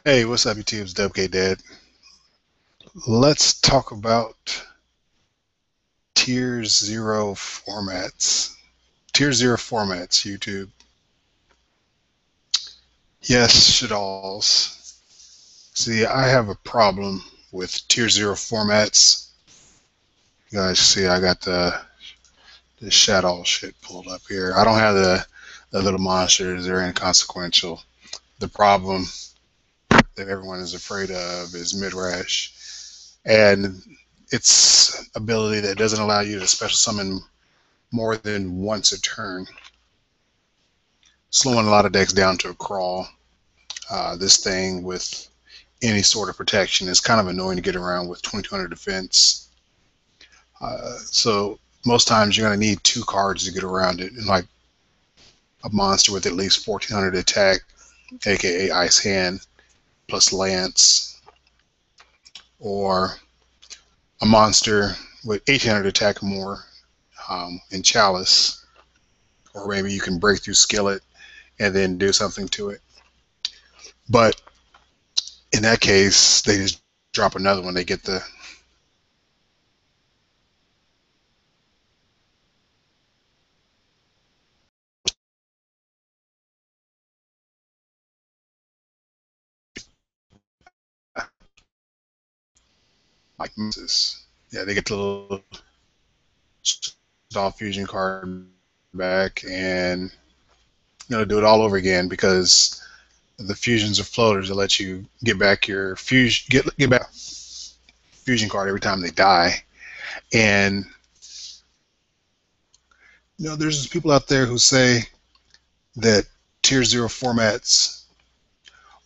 Hey, what's up, YouTube? It's Dubk Dad. Let's talk about Tier Zero formats. Tier Zero formats, YouTube. Yes, Shadolls. See, I have a problem with Tier Zero formats. You guys see, I got the Shadow shit pulled up here. I don't have the little monsters. They're inconsequential. The problem that everyone is afraid of is mid-rash. And its ability that doesn't allow you to special summon more than once a turn, slowing a lot of decks down to a crawl. This thing with any sort of protection is kind of annoying to get around with 2200 defense. So most times you're going to need two cards to get around it, and like a monster with at least 1400 attack, aka Ice Hand plus Lance, or a monster with 1800 attack or more in Chalice, or maybe you can break through Skillet and then do something to it. But in that case, they just drop another one. They get the like misses. Yeah, they get the little Shaddoll fusion card back, and do it all over again because the fusions are floaters that let you get back your fusion get back fusion card every time they die. And there's people out there who say that tier zero formats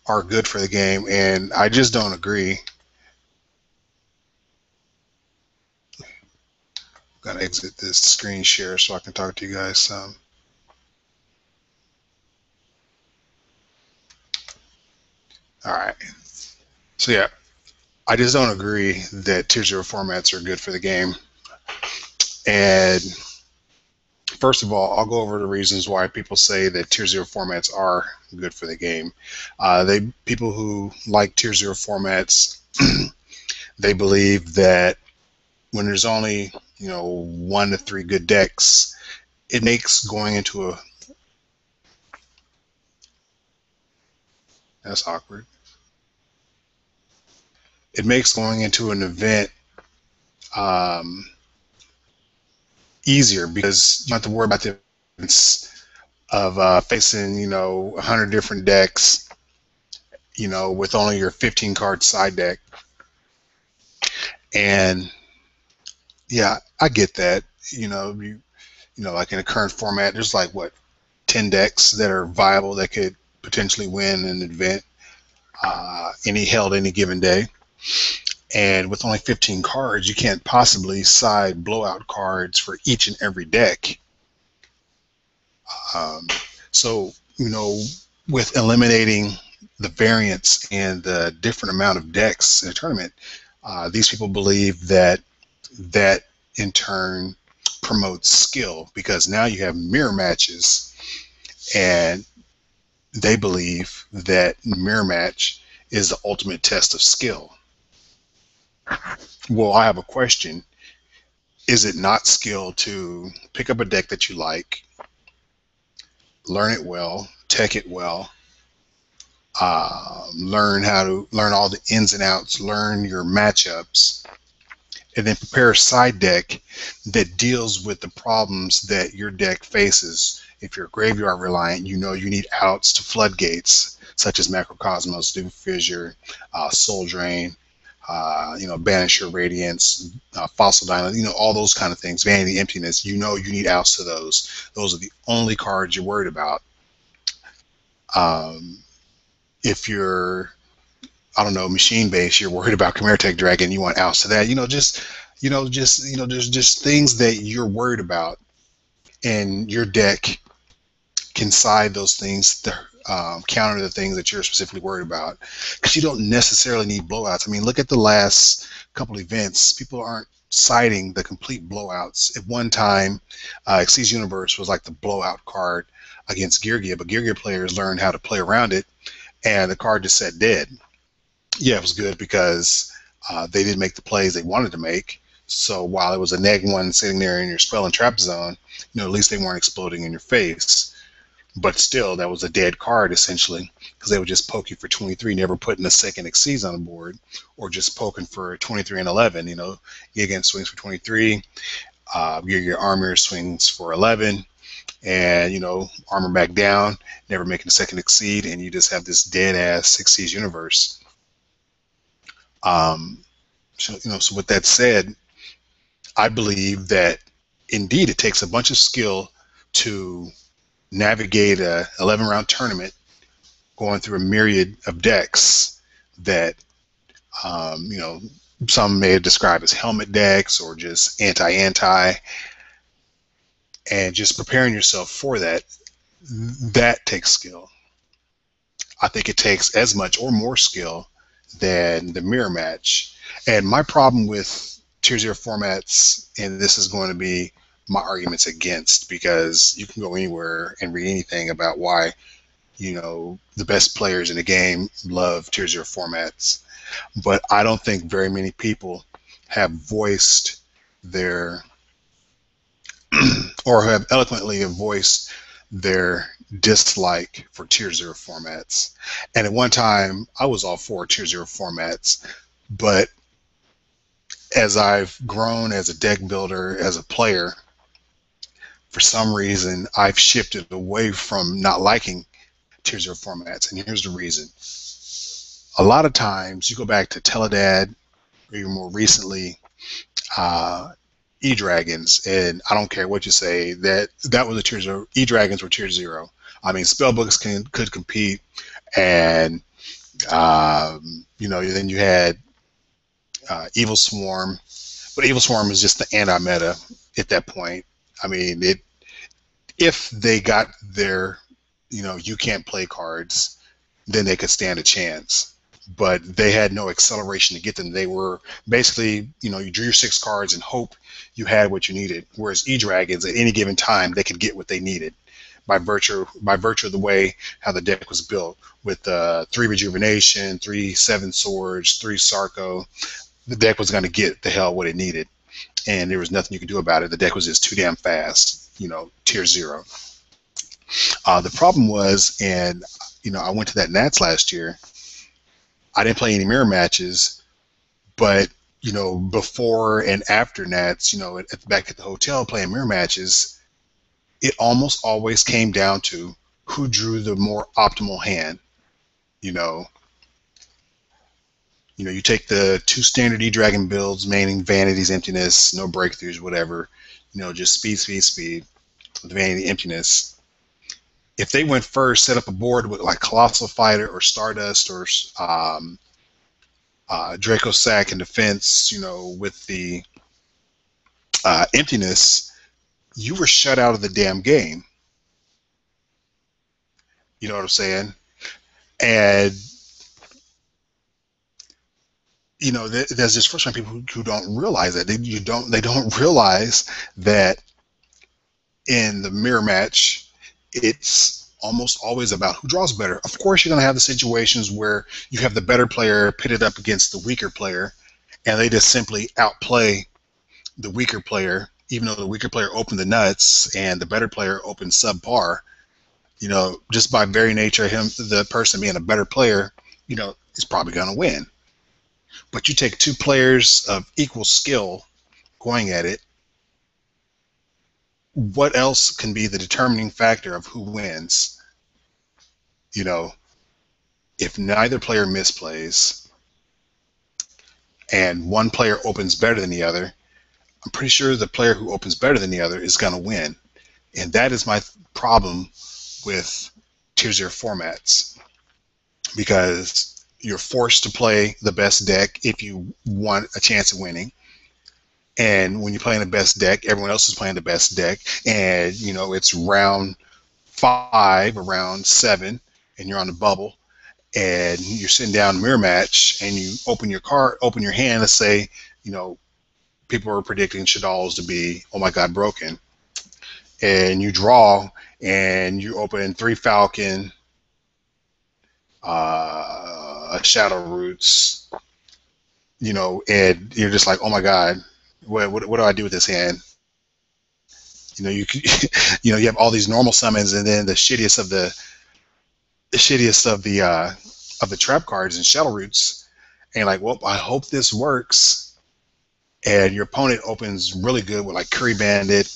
are good for the game, and I just don't agree. Gotta exit this screen share so I can talk to you guys some. All right. So yeah, I just don't agree that tier zero formats are good for the game. And first of all, I'll go over the reasons why people say that tier zero formats are good for the game. People who like tier zero formats, they believe that when there's only 1 to 3 good decks, it makes going into a that's awkward. It makes going into an event um, easier because you don't have to worry about the of facing 100 different decks, with only your 15 card side deck. And yeah, I get that. Like in a current format, there's like what 10 decks that are viable that could potentially win an event held any given day. And with only 15 cards, you can't possibly side blowout cards for each and every deck. So, with eliminating the variance and the different amount of decks in a tournament, these people believe that in turn promotes skill because now you have mirror matches, and they believe that mirror match is the ultimate test of skill. Well, I have a question. Is it not skill to pick up a deck that you like, learn it well, tech it well, learn all the ins and outs, learn your matchups, and then prepare a side deck that deals with the problems that your deck faces? If you're graveyard reliant, you need outs to floodgates, such as Macrocosmos, Doom Fissure, Soul Drain, Banisher Radiance, Fossil Diamond, all those kind of things, Vanity Emptiness, you need outs to those. Those are the only cards you're worried about. If you're, I don't know, machine base, you're worried about Chimera Tech Dragon, you want outs to that. There's just things that you're worried about, and your deck can side those things to counter the things that you're specifically worried about, because you don't necessarily need blowouts. I mean, look at the last couple events. People aren't siding the complete blowouts. At one time, Xyz Universe was like the blowout card against Gear Gear, but Gear Gear players learned how to play around it, and the card just sat dead. Yeah, it was good because they didn't make the plays they wanted to make. So while it was a neg 1 sitting there in your spell and trap zone, at least they weren't exploding in your face. But still, that was a dead card essentially because they would just poke you for 23, never putting a second exceeds on the board, or just poking for 23 and 11. Gigant swings for 23, your armor swings for 11, and armor back down, never making a second exceed, and you just have this dead ass 6 universe. Um, so with that said, I believe that indeed it takes a bunch of skill to navigate a 11 round tournament going through a myriad of decks that some may describe as helmet decks or just anti and just preparing yourself for that takes skill. I think it takes as much or more skill than the mirror match. And my problem with Tier 0 formats, and this is going to be my arguments against, because you can go anywhere and read anything about why, the best players in the game love Tier 0 formats. But I don't think very many people have voiced their, or have eloquently voiced their dislike for Tier 0 formats. And at one time, I was all for Tier 0 formats, but as I've grown as a deck builder, as a player, for some reason, I've shifted away from not liking Tier 0 formats. And here's the reason. A lot of times, you go back to Teledad, or even more recently, E-Dragons, and I don't care what you say, that was a Tier 0. E-Dragons were Tier 0. I mean, spellbooks could compete, and then you had Evil Swarm, but Evil Swarm was just the anti-meta at that point. I mean, if they got their, you can't play cards, then they could stand a chance. But they had no acceleration to get them. They were basically, you drew your 6 cards and hope you had what you needed. Whereas E-Dragons, at any given time, they could get what they needed by virtue of the way how the deck was built, with 3 Rejuvenation, 3 7 Swords, 3 Sarco. The deck was going to get the hell what it needed, and there was nothing you could do about it. The deck was just too damn fast, Tier 0. The problem was, and I went to that Nats last year. I didn't play any mirror matches, but before and after Nats, back at the hotel playing mirror matches, it almost always came down to who drew the more optimal hand. You take the 2 standard E-Dragon builds, meaning Vanity's Emptiness, no breakthroughs, whatever. Just speed with Vanity Emptiness. If they went first, set up a board with like Colossal Fighter or Stardust or Draco Sack in defense, with the Emptiness, you were shut out of the damn game. You know what I'm saying? And there's just frustrating people who don't realize that. They don't realize that in the mirror match, it's almost always about who draws better. Of course, you're going to have the situations where you have the better player pitted up against the weaker player, and they just simply outplay the weaker player, even though the weaker player opened the nuts and the better player opened subpar. Just by very nature of the person being a better player, is probably going to win. But you take 2 players of equal skill going at it, what else can be the determining factor of who wins? If neither player misplays and one player opens better than the other, I'm pretty sure the player who opens better than the other is going to win. And that is my problem with Tier 0 formats, because you're forced to play the best deck if you want a chance of winning. And when you're playing the best deck, everyone else is playing the best deck, and it's round 5 or round 7, and you're on the bubble, and you're sitting down in mirror match, and you open your hand. Let's say people are predicting Shadolls to be, oh my god, broken, and you draw, and you open 3 Falcon, a Shadow Roots, and you're just like, oh my god, what do I do with this hand? You could, you have all these normal summons, and then the shittiest of the trap cards and Shadow Roots, and like, well, I hope this works. And your opponent opens really good with like Curry Bandit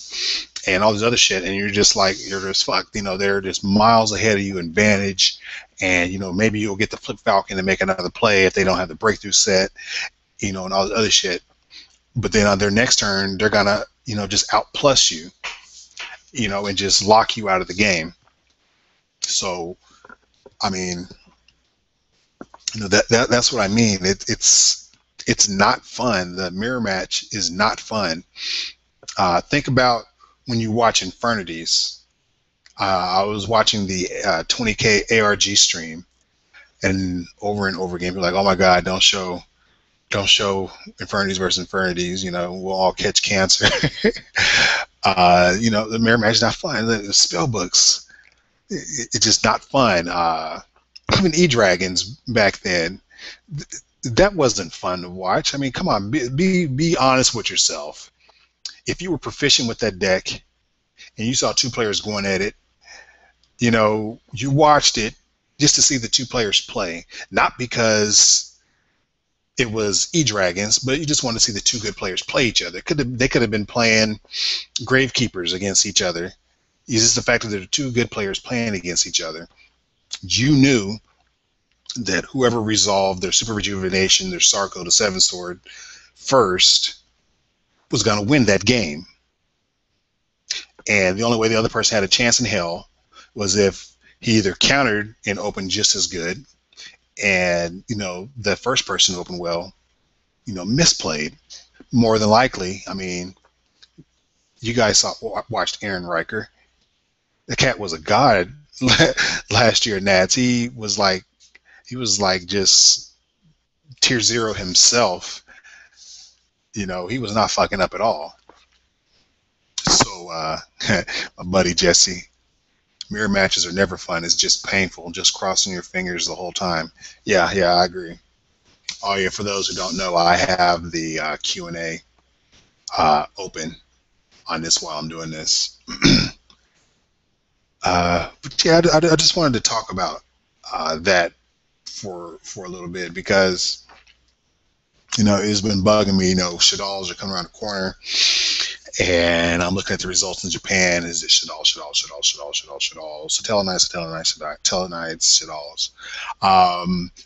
and all this other shit, and you're just fucked. They're just miles ahead of you in Vantage, and maybe you'll get the Flip Falcon and make another play if they don't have the breakthrough set, and all the other shit. But then on their next turn, they're gonna just outplus you, and just lock you out of the game. So, I mean, that's what I mean. It's not fun. The mirror match is not fun. Think about when you watch Infernities. I was watching the 20K ARG stream, and over again, people are like, "Oh my God, don't show Infernities versus Infernities. We'll all catch cancer." The mirror match is not fun. The spell books, it's just not fun. Even E-Dragons back then, that wasn't fun to watch. I mean, come on, be honest with yourself. If you were proficient with that deck and you saw two players going at it, you watched it just to see the two players play, not because it was E-Dragons, but you just want to see the two good players play each other. They could have been playing Gravekeepers against each other. It's just the fact that there are two good players playing against each other. You knew that whoever resolved their Super Rejuvenation, their Sarko, the Seven Sword first was going to win that game. And the only way the other person had a chance in hell was if he either countered and opened just as good, and the first person who opened well, misplayed. More than likely, I mean, you guys watched Aaron Riker. The cat was a god last year, Nats. He was like just tier 0 himself. He was not fucking up at all. So, my buddy Jesse, mirror matches are never fun. It's just painful, just crossing your fingers the whole time. Yeah, I agree. Oh yeah, for those who don't know, I have the Q&A open on this while I'm doing this. But yeah, I just wanted to talk about that for a little bit, because it's been bugging me. Shadolls are coming around the corner, and I'm looking at the results in Japan. Is it Shadolls, Satellite Knights, Shadolls?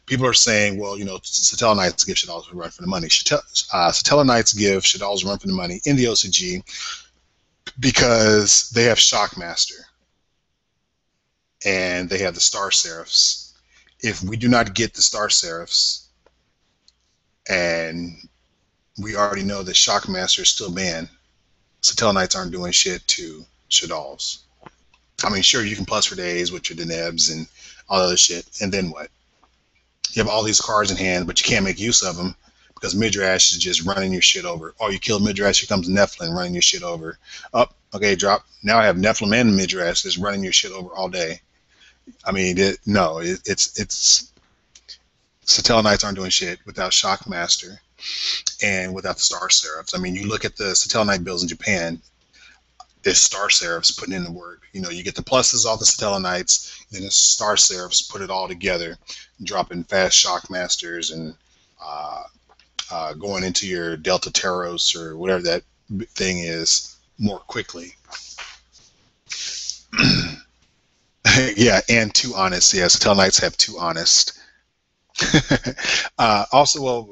People are saying, well, Satellite Knights give Shadolls a run for the money. Satellite Knights give Shadolls a run for the money in the OCG because they have Shockmaster and they have the Star Seraphs. If we do not get the Star Seraphs, and we already know that Shockmaster is still banned, Satellite Knights aren't doing shit to Shadolls. I mean, sure, you can plus for days with your Denebs and all other shit, and then what? You have all these cards in hand, but you can't make use of them because Midrash is just running your shit over. Oh, you kill Midrash, here comes Nephilim running your shit over. Oh, okay, drop. Now I have Nephilim and Midrash that's running your shit over all day. I mean, it's Satellite Knights aren't doing shit without Shockmaster and without the Star Seraphs. I mean, you look at the Satellite Knight builds in Japan, there's Star Seraphs putting in the work. You get the pluses off the Satellite Knights, then the Star Seraphs put it all together, dropping fast Shockmasters and going into your Delta Terros or whatever that thing is more quickly. Yeah, and Too Honest. Yeah, Satellite Knights have Too Honest. Also, well,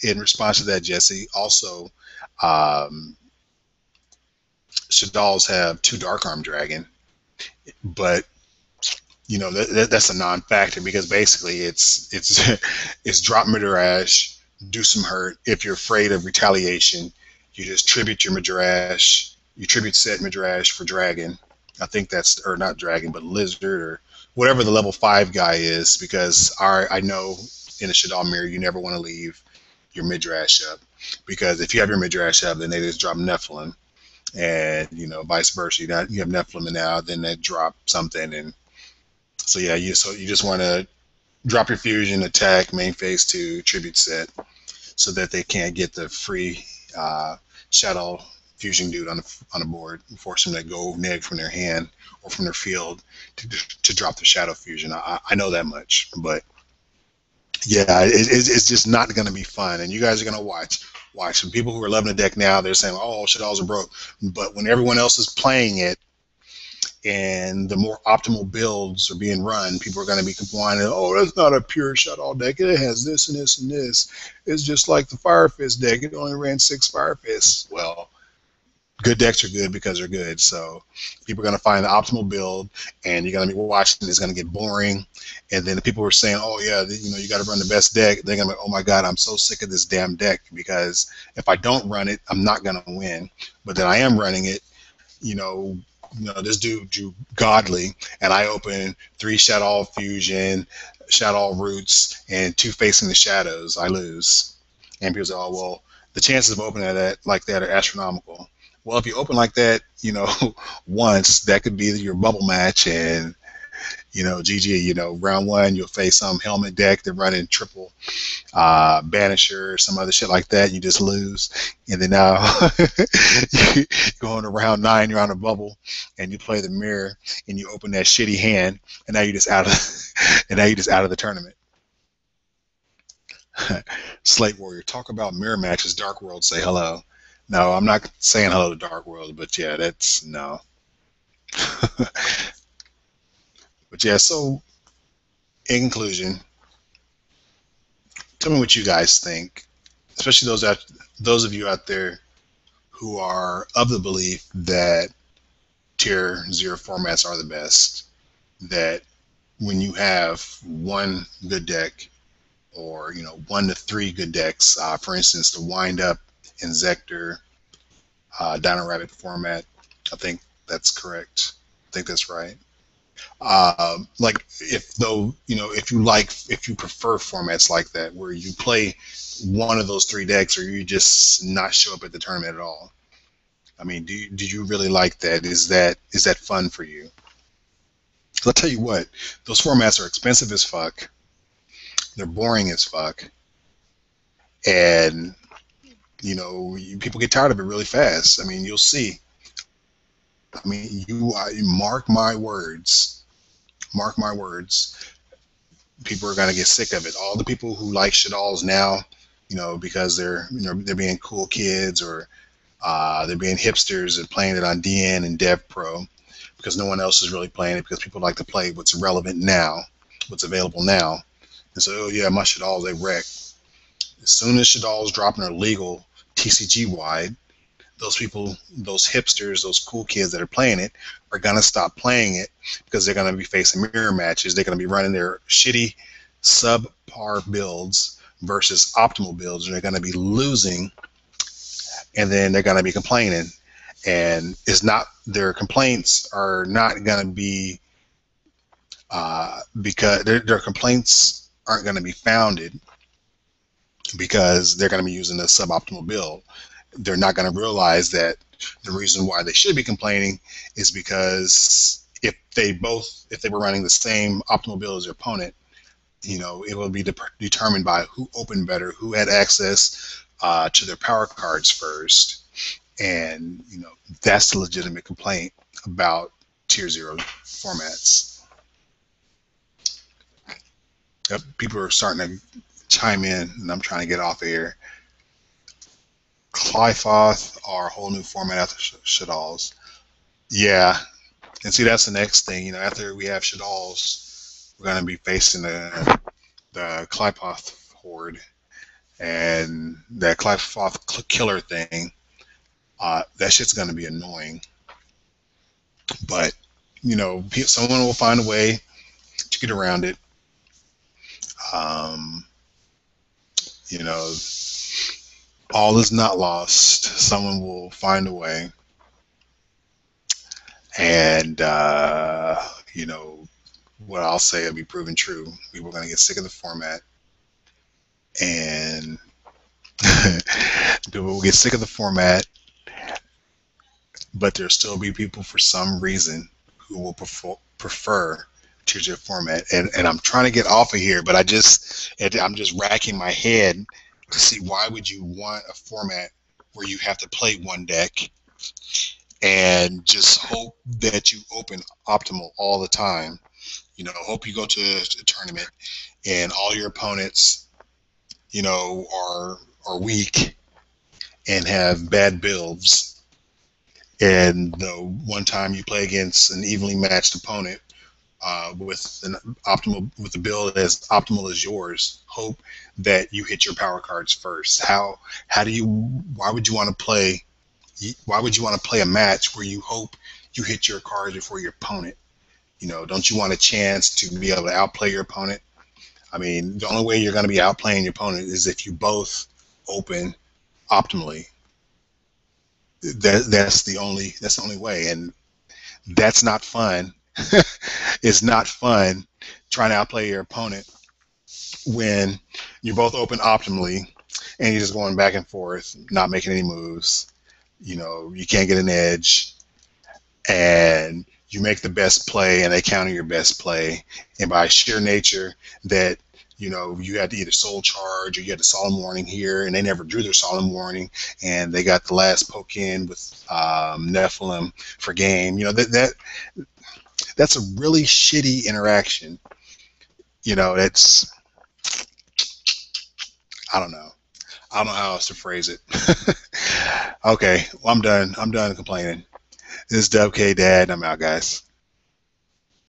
in response to that, Jesse, also, Shadolls have 2 Dark Arm Dragon, but that's a non-factor because basically it's drop Midrash, do some hurt. If you're afraid of retaliation, you just tribute your Midrash, you tribute set Midrash for Dragon. I think that's, or not Dragon, but Lizard or whatever the level 5 guy is, because I know in a Shaddoll mirror you never want to leave your Midrash up, because if you have your Midrash up, then they just drop Nephilim, and vice versa. You have Nephilim, and now then they drop something, and so yeah, you just want to drop your fusion, attack, main phase 2, tribute set, so that they can't get the free shadow fusion dude on the board, force them to go neg from their hand or from their field to drop the shadow fusion. I know that much, but yeah, it's just not going to be fun. And you guys are going to watch. Some people who are loving the deck now, they're saying, "Oh, Shadolls are broke," but when everyone else is playing it, and the more optimal builds are being run, people are going to be complaining, "Oh, that's not a pure Shadow deck. It has this and this and this. It's just like the Fire Fist deck. It only ran 6 Fire Fists." Well, good decks are good because they're good. So people are going to find the optimal build, and you're going to be watching. It's going to get boring, and then the people who are saying, "Oh yeah, you got to run the best deck." They're going to be, "Oh my God, I'm so sick of this damn deck because if I don't run it, I'm not going to win. But then I am running it. You know, this dude drew godly, and I open 3 Shadow Fusion, Shadow Roots, and 2 Facing the Shadows. I lose." And people say, "Oh well, the chances of opening that like that are astronomical." Well, if you open like that, once, that could be your bubble match, and GG. Round 1, you'll face some helmet deck that running triple Banisher, some other shit like that. You just lose, and then now you go on to round 9. You're on a bubble, and you play the mirror, and you open that shitty hand, and now you're just out of the tournament. Slate Warrior, talk about mirror matches. Dark World, say hello. No, I'm not saying hello to Dark World, but yeah, that's no. But yeah, so in conclusion, tell me what you guys think, especially those of you out there who are of the belief that tier 0 formats are the best. That when you have one good deck, or 1 to 3 good decks, for instance, the Wind Up and Zector Dino Rabbit format, I think that's correct. I think that's right. Like if you prefer formats like that where you play one of those 3 decks, or you just not show up at the tournament at all. I mean, do you really like that? Is that fun for you? I'll tell you what, those formats are expensive as fuck. They're boring as fuck, and people get tired of it really fast. I mean, you'll see. I mean, you mark my words. Mark my words. People are gonna get sick of it. All the people who like Shadolls now, because they're being cool kids, or they're being hipsters and playing it on DN and Dev Pro, because no one else is really playing it, because people like to play what's relevant now, what's available now. And so, oh yeah, my Shadolls, they wreck. As soon as Shadolls drop in their legal TCG wide, those people, those hipsters, those cool kids that are playing it are going to stop playing it, because they're going to be facing mirror matches. They're going to be running their shitty subpar builds versus optimal builds, and they're going to be losing, and then they're going to be complaining. And their complaints are not going to be because their complaints aren't going to be founded, because they're going to be using a suboptimal build. They're not going to realize that the reason why they should be complaining is because if they were running the same optimal build as their opponent, it will be determined by who opened better, who had access to their power cards first, and that's the legitimate complaint about tier 0 formats. Yep, people are starting to chime in, and I'm trying to get off of here. Clyfoth are a whole new format after Shadolls. Yeah, and see, that's the next thing. After we have Shadolls, we're going to be facing the Clyfoth horde, and that Clyfoth killer thing. That shit's going to be annoying. But someone will find a way to get around it. All is not lost. Someone will find a way. And, what I'll say will be proven true. People are going to get sick of the format. And people will get sick of the format. But there'll still be people, for some reason, who will prefer your format, and I'm trying to get off of here, but I'm just racking my head to see why would you want a format where you have to play one deck and just hope that you open optimal all the time. Hope you go to a tournament and all your opponents, are weak and have bad builds. And the one time you play against an evenly matched opponent with a build as optimal as yours, hope that you hit your power cards first. Why would you want to play? Why would you want to play a match where you hope you hit your cards before your opponent? Don't you want a chance to be able to outplay your opponent? I mean, the only way you're going to be outplaying your opponent is if you both open optimally. That's the only way, and that's not fun. It's not fun trying to outplay your opponent when you're both open optimally and you're just going back and forth, not making any moves. You can't get an edge, and you make the best play and they counter your best play, and by sheer nature that you had to either soul charge or you had a solemn warning here, and they never drew their solemn warning, and they got the last poke in with Nephilim for game. That's a really shitty interaction. It's, I don't know. I don't know how else to phrase it. Okay, well, I'm done complaining. This is Dubk, Dad, and I'm out, guys.